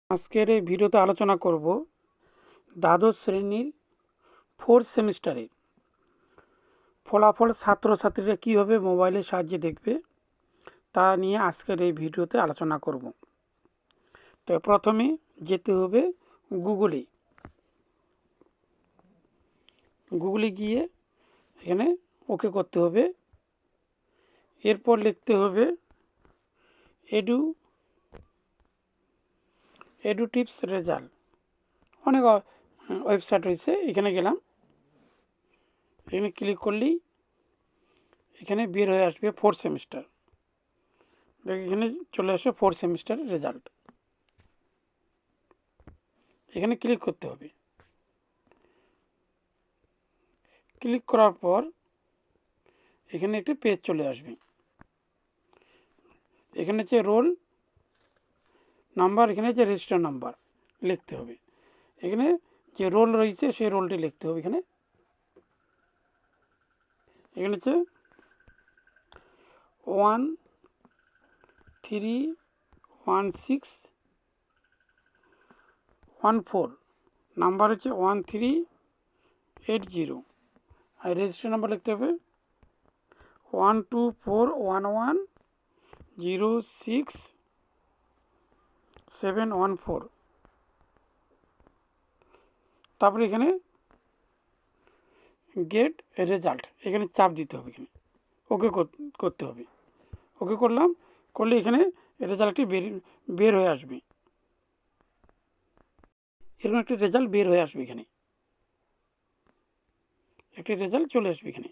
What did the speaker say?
আজকের এই ভিডিওতে আলোচনা করব দ্বাদশ শ্রেণীর 4th সেমিস্টারের ফলাফল ছাত্রছাত্রীরা কীভাবে মোবাইলের সাহায্যে দেখবে তা নিয়ে আজকের এই ভিডিওতে আলোচনা করব। তো প্রথমে যেতে হবে গুগলে গিয়ে এখানে ওকে করতে হবে। এরপর লিখতে হবে এডু টিপস রেজাল্ট। অনেক ওয়েবসাইট রয়েছে, এখানে গেলাম। এখানে ক্লিক করলেই এখানে বের হয়ে আসবে 4th সেমিস্টার। দেখ এখানে চলে আসবে 4th সেমিস্টার রেজাল্ট। এখানে ক্লিক করতে হবে। ক্লিক করার পর এখানে একটি পেজ চলে আসবে। এখানে হচ্ছে রোল নাম্বার, এখানে হচ্ছে রেজিস্টার নাম্বার লিখতে হবে। এখানে যে রোল রয়েছে সেই রোলটি লিখতে হবে। এখানে হচ্ছে 131614, নাম্বার হচ্ছে 1380, আর রেজিস্টার নাম্বার লিখতে হবে 1241106 তারপরে এখানে গেট রেজাল্ট, এখানে চাপ দিতে হবে। এখানে ওকে করতে হবে। ওকে করলে এখানে রেজাল্টটি বের হয়ে আসবে। এরকম একটি রেজাল্ট বের হয়ে আসবে। এখানে একটি রেজাল্ট চলে আসবে এখানে।